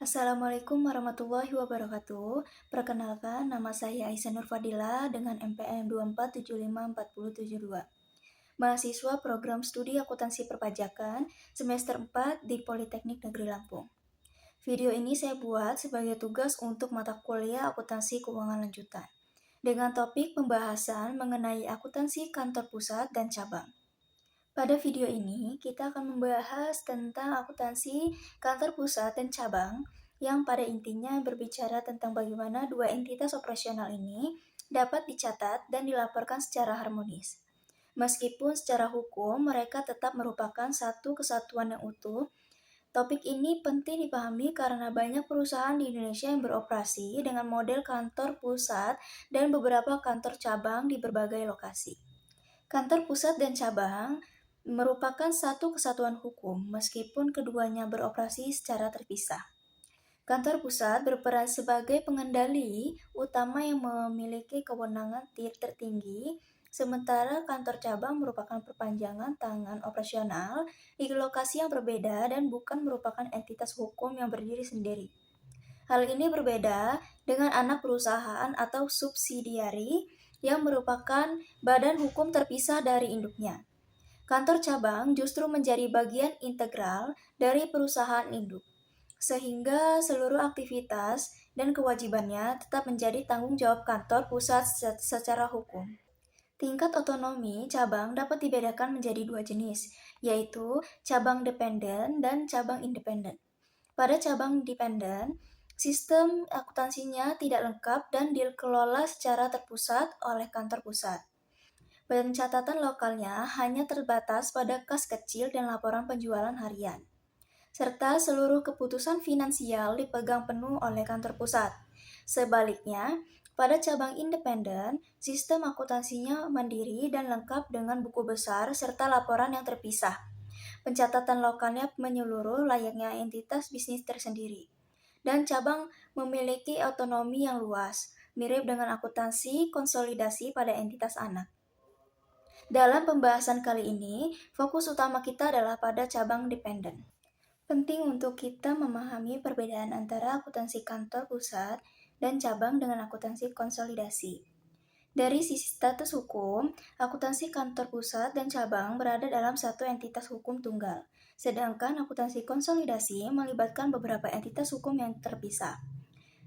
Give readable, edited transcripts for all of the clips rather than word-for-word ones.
Assalamualaikum warahmatullahi wabarakatuh. Perkenalkan, nama saya Aisyah Nur Fadila dengan NPM 2475472. Mahasiswa Program Studi Akuntansi Perpajakan semester 4 di Politeknik Negeri Lampung. Video ini saya buat sebagai tugas untuk mata kuliah Akuntansi Keuangan Lanjutan dengan topik pembahasan mengenai akuntansi kantor pusat dan cabang. Pada video ini, kita akan membahas tentang akuntansi kantor pusat dan cabang yang pada intinya berbicara tentang bagaimana dua entitas operasional ini dapat dicatat dan dilaporkan secara harmonis. Meskipun secara hukum mereka tetap merupakan satu kesatuan yang utuh, topik ini penting dipahami karena banyak perusahaan di Indonesia yang beroperasi dengan model kantor pusat dan beberapa kantor cabang di berbagai lokasi. Kantor pusat dan cabang merupakan satu kesatuan hukum meskipun keduanya beroperasi secara terpisah. Kantor pusat berperan sebagai pengendali utama yang memiliki kewenangan tertinggi, sementara kantor cabang merupakan perpanjangan tangan operasional di lokasi yang berbeda dan bukan merupakan entitas hukum yang berdiri sendiri. Hal ini berbeda dengan anak perusahaan atau subsidiari yang merupakan badan hukum terpisah dari induknya. Kantor cabang justru menjadi bagian integral dari perusahaan induk, sehingga seluruh aktivitas dan kewajibannya tetap menjadi tanggung jawab kantor pusat secara hukum. Tingkat otonomi cabang dapat dibedakan menjadi dua jenis, yaitu cabang dependen dan cabang independen. Pada cabang dependen, sistem akuntansinya tidak lengkap dan dikelola secara terpusat oleh kantor pusat. Pencatatan lokalnya hanya terbatas pada kas kecil dan laporan penjualan harian, serta seluruh keputusan finansial dipegang penuh oleh kantor pusat. Sebaliknya, pada cabang independen, sistem akuntansinya mandiri dan lengkap dengan buku besar serta laporan yang terpisah. Pencatatan lokalnya menyeluruh layaknya entitas bisnis tersendiri. Dan cabang memiliki otonomi yang luas, mirip dengan akuntansi konsolidasi pada entitas anak. Dalam pembahasan kali ini, fokus utama kita adalah pada cabang dependen. Penting untuk kita memahami perbedaan antara akuntansi kantor pusat dan cabang dengan akuntansi konsolidasi. Dari sisi status hukum, akuntansi kantor pusat dan cabang berada dalam satu entitas hukum tunggal, sedangkan akuntansi konsolidasi melibatkan beberapa entitas hukum yang terpisah.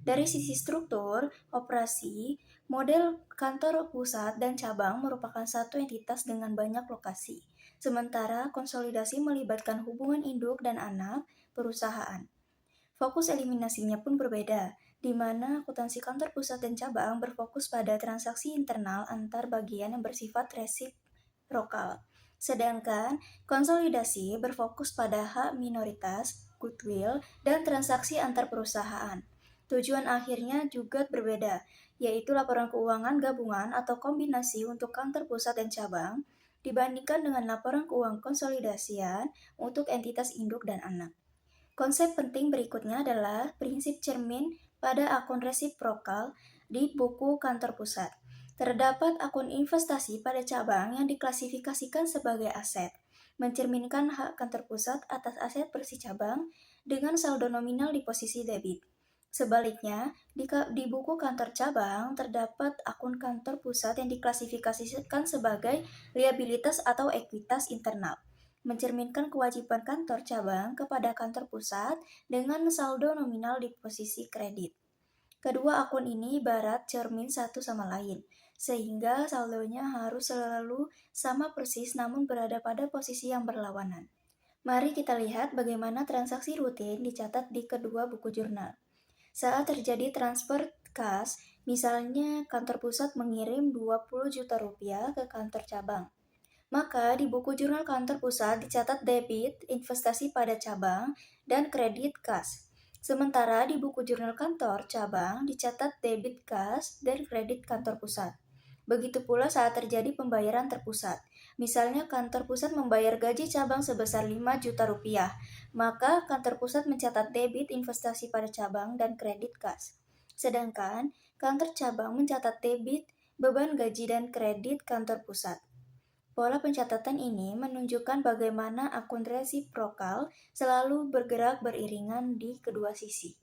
Dari sisi struktur, operasi, model kantor pusat dan cabang merupakan satu entitas dengan banyak lokasi, sementara konsolidasi melibatkan hubungan induk dan anak perusahaan. Fokus eliminasinya pun berbeda, di mana akuntansi kantor pusat dan cabang berfokus pada transaksi internal antar bagian yang bersifat resiprokal, sedangkan konsolidasi berfokus pada hak minoritas, goodwill, dan transaksi antar perusahaan. Tujuan akhirnya juga berbeda, yaitu laporan keuangan gabungan atau kombinasi untuk kantor pusat dan cabang dibandingkan dengan laporan keuangan konsolidasian untuk entitas induk dan anak. Konsep penting berikutnya adalah prinsip cermin pada akun resiprokal di buku kantor pusat. Terdapat akun investasi pada cabang yang diklasifikasikan sebagai aset, mencerminkan hak kantor pusat atas aset bersih cabang dengan saldo nominal di posisi debit. Sebaliknya, di buku kantor cabang terdapat akun kantor pusat yang diklasifikasikan sebagai liabilitas atau ekuitas internal, mencerminkan kewajiban kantor cabang kepada kantor pusat dengan saldo nominal di posisi kredit. Kedua akun ini ibarat cermin satu sama lain, sehingga saldonya harus selalu sama persis namun berada pada posisi yang berlawanan. Mari kita lihat bagaimana transaksi rutin dicatat di kedua buku jurnal. Saat terjadi transfer kas, misalnya kantor pusat mengirim 20 juta rupiah ke kantor cabang. Maka di buku jurnal kantor pusat dicatat debit investasi pada cabang dan kredit kas. Sementara di buku jurnal kantor cabang dicatat debit kas dan kredit kantor pusat. Begitu pula saat terjadi pembayaran terpusat. Misalnya kantor pusat membayar gaji cabang sebesar 5 juta rupiah, maka kantor pusat mencatat debit investasi pada cabang dan kredit kas. Sedangkan kantor cabang mencatat debit beban gaji dan kredit kantor pusat. Pola pencatatan ini menunjukkan bagaimana akun resiprokal selalu bergerak beriringan di kedua sisi.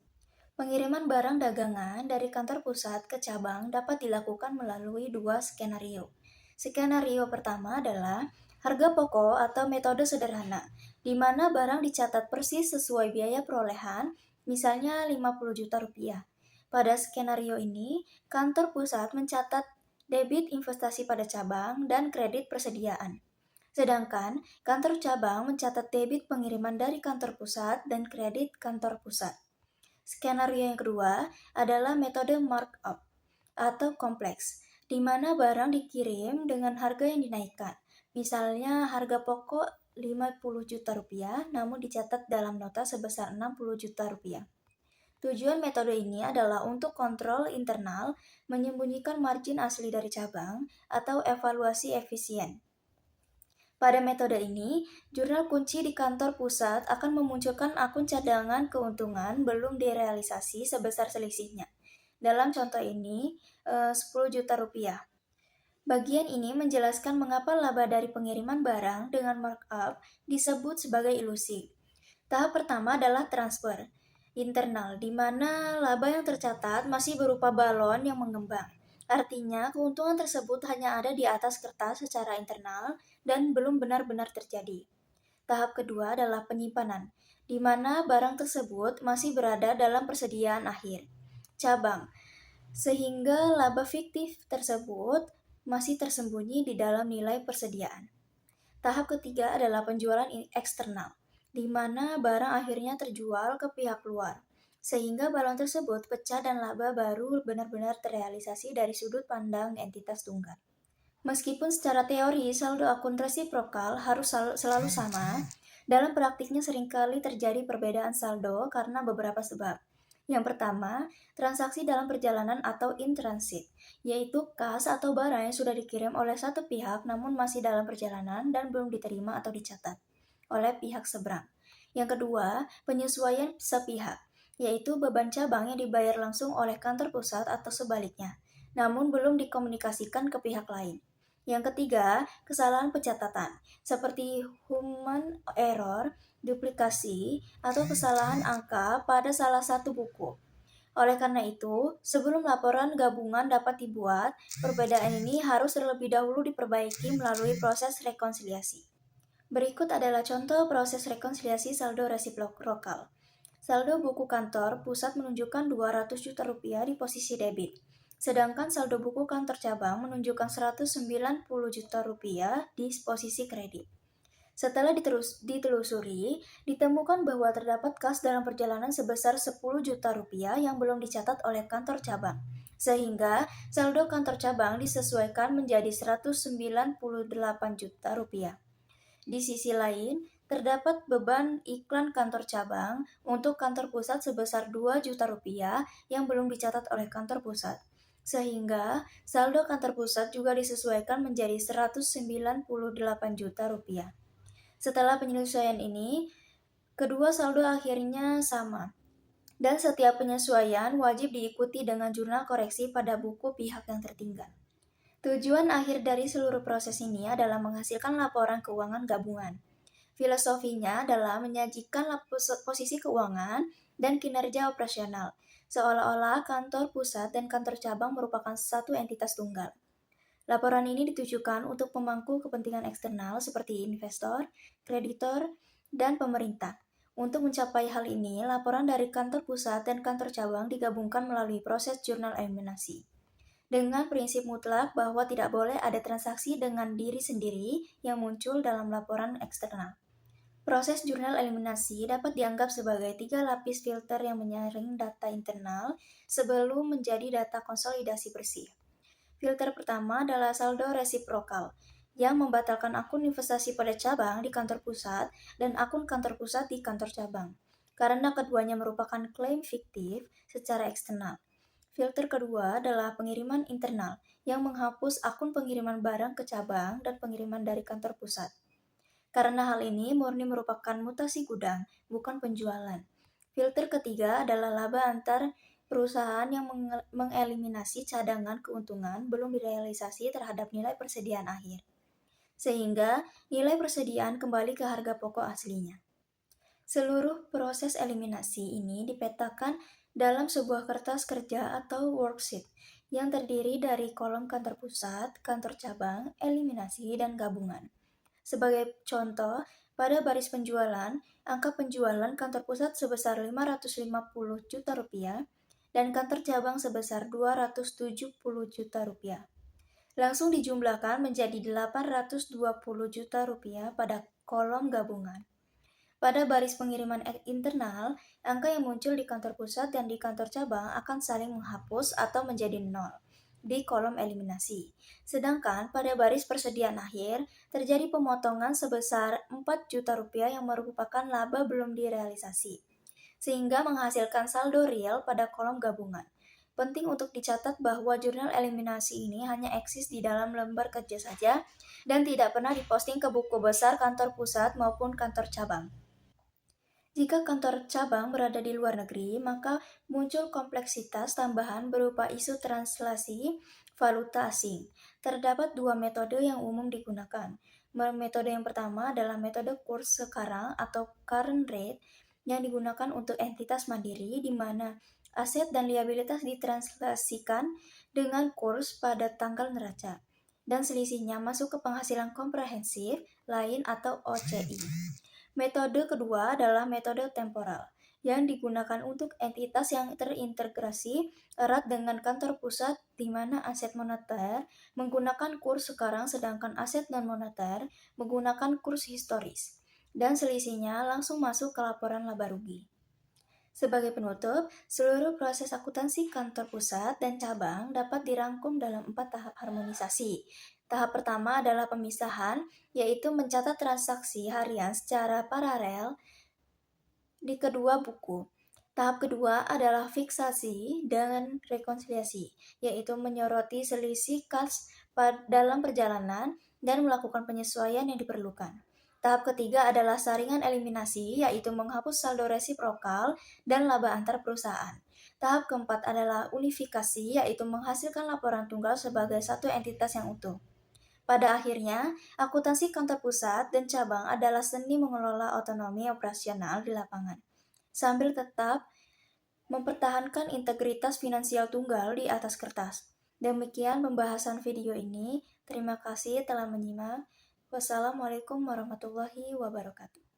Pengiriman barang dagangan dari kantor pusat ke cabang dapat dilakukan melalui dua skenario. Skenario pertama adalah harga pokok atau metode sederhana, di mana barang dicatat persis sesuai biaya perolehan, misalnya 50 juta rupiah. Pada skenario ini, kantor pusat mencatat debit investasi pada cabang dan kredit persediaan. Sedangkan kantor cabang mencatat debit pengiriman dari kantor pusat dan kredit kantor pusat. Skenario yang kedua adalah metode markup atau kompleks, di mana barang dikirim dengan harga yang dinaikkan. Misalnya harga pokok 50 juta rupiah namun dicatat dalam nota sebesar 60 juta rupiah. Tujuan metode ini adalah untuk kontrol internal, menyembunyikan margin asli dari cabang, atau evaluasi efisien. Pada metode ini, jurnal kunci di kantor pusat akan memunculkan akun cadangan keuntungan belum direalisasi sebesar selisihnya. Dalam contoh ini, 10 juta rupiah. Bagian ini menjelaskan mengapa laba dari pengiriman barang dengan markup disebut sebagai ilusi. Tahap pertama adalah transfer internal, di mana laba yang tercatat masih berupa balon yang mengembang. Artinya, keuntungan tersebut hanya ada di atas kertas secara internal dan belum benar-benar terjadi. Tahap kedua adalah penyimpanan, di mana barang tersebut masih berada dalam persediaan akhir cabang, sehingga laba fiktif tersebut masih tersembunyi di dalam nilai persediaan. Tahap ketiga adalah penjualan eksternal, di mana barang akhirnya terjual ke pihak luar, sehingga balon tersebut pecah dan laba baru benar-benar terrealisasi dari sudut pandang entitas tunggal. Meskipun secara teori saldo akun resiprokal harus selalu sama, dalam praktiknya seringkali terjadi perbedaan saldo karena beberapa sebab. Yang pertama, transaksi dalam perjalanan atau in transit, yaitu kas atau barang yang sudah dikirim oleh satu pihak namun masih dalam perjalanan dan belum diterima atau dicatat oleh pihak seberang. Yang kedua, penyesuaian sepihak, yaitu beban cabang yang dibayar langsung oleh kantor pusat atau sebaliknya, namun belum dikomunikasikan ke pihak lain. Yang ketiga, kesalahan pencatatan, seperti human error, duplikasi, atau kesalahan angka pada salah satu buku. Oleh karena itu, sebelum laporan gabungan dapat dibuat, perbedaan ini harus terlebih dahulu diperbaiki melalui proses rekonsiliasi. Berikut adalah contoh proses rekonsiliasi saldo resiprokal. Saldo buku kantor pusat menunjukkan 200 juta rupiah di posisi debit, sedangkan saldo buku kantor cabang menunjukkan 190 juta rupiah di posisi kredit. Setelah ditelusuri, ditemukan bahwa terdapat kas dalam perjalanan sebesar 10 juta rupiah yang belum dicatat oleh kantor cabang, sehingga saldo kantor cabang disesuaikan menjadi 198 juta rupiah. Di sisi lain, terdapat beban iklan kantor cabang untuk kantor pusat sebesar 2 juta rupiah yang belum dicatat oleh kantor pusat, sehingga saldo kantor pusat juga disesuaikan menjadi 198 juta rupiah. Setelah penyesuaian ini, kedua saldo akhirnya sama, dan setiap penyesuaian wajib diikuti dengan jurnal koreksi pada buku pihak yang tertinggal. Tujuan akhir dari seluruh proses ini adalah menghasilkan laporan keuangan gabungan. Filosofinya adalah menyajikan posisi keuangan dan kinerja operasional, seolah-olah kantor pusat dan kantor cabang merupakan satu entitas tunggal. Laporan ini ditujukan untuk pemangku kepentingan eksternal seperti investor, kreditor, dan pemerintah. Untuk mencapai hal ini, laporan dari kantor pusat dan kantor cabang digabungkan melalui proses jurnal eliminasi, dengan prinsip mutlak bahwa tidak boleh ada transaksi dengan diri sendiri yang muncul dalam laporan eksternal. Proses jurnal eliminasi dapat dianggap sebagai 3 lapis filter yang menyaring data internal sebelum menjadi data konsolidasi bersih. Filter pertama adalah saldo resiprokal, yang membatalkan akun investasi pada cabang di kantor pusat dan akun kantor pusat di kantor cabang, karena keduanya merupakan klaim fiktif secara eksternal. Filter kedua adalah pengiriman internal, yang menghapus akun pengiriman barang ke cabang dan pengiriman dari kantor pusat. Karena hal ini murni merupakan mutasi gudang, bukan penjualan. Filter ketiga adalah laba antar perusahaan yang mengeliminasi cadangan keuntungan belum direalisasi terhadap nilai persediaan akhir, sehingga nilai persediaan kembali ke harga pokok aslinya. Seluruh proses eliminasi ini dipetakan dalam sebuah kertas kerja atau worksheet yang terdiri dari kolom kantor pusat, kantor cabang, eliminasi, dan gabungan. Sebagai contoh, pada baris penjualan, angka penjualan kantor pusat sebesar 550 juta rupiah dan kantor cabang sebesar 270 juta rupiah. Langsung dijumlahkan menjadi 820 juta rupiah pada kolom gabungan. Pada baris pengiriman internal, angka yang muncul di kantor pusat dan di kantor cabang akan saling menghapus atau menjadi nol di kolom eliminasi. Sedangkan pada baris persediaan akhir, terjadi pemotongan sebesar 4 juta rupiah yang merupakan laba belum direalisasi, sehingga menghasilkan saldo real pada kolom gabungan. Penting untuk dicatat bahwa jurnal eliminasi ini hanya eksis di dalam lembar kerja saja dan tidak pernah diposting ke buku besar kantor pusat maupun kantor cabang. Jika kantor cabang berada di luar negeri, maka muncul kompleksitas tambahan berupa isu translasi valuta asing. Terdapat dua metode yang umum digunakan. Metode yang pertama adalah metode kurs sekarang atau current rate yang digunakan untuk entitas mandiri di mana aset dan liabilitas ditranslasikan dengan kurs pada tanggal neraca dan selisihnya masuk ke penghasilan komprehensif lain atau OCI. Metode kedua adalah metode temporal, yang digunakan untuk entitas yang terintegrasi erat dengan kantor pusat di mana aset moneter menggunakan kurs sekarang sedangkan aset non-moneter menggunakan kurs historis, dan selisihnya langsung masuk ke laporan laba rugi. Sebagai penutup, seluruh proses akuntansi kantor pusat dan cabang dapat dirangkum dalam 4 tahap harmonisasi. Tahap pertama adalah pemisahan, yaitu mencatat transaksi harian secara paralel di kedua buku. Tahap kedua adalah fiksasi dan rekonsiliasi, yaitu menyoroti selisih kas dalam perjalanan dan melakukan penyesuaian yang diperlukan. Tahap ketiga adalah saringan eliminasi, yaitu menghapus saldo resiprokal dan laba antar perusahaan. Tahap keempat adalah unifikasi, yaitu menghasilkan laporan tunggal sebagai satu entitas yang utuh. Pada akhirnya, akuntansi kantor pusat dan cabang adalah seni mengelola otonomi operasional di lapangan, sambil tetap mempertahankan integritas finansial tunggal di atas kertas. Demikian pembahasan video ini. Terima kasih telah menyimak. Wassalamualaikum warahmatullahi wabarakatuh.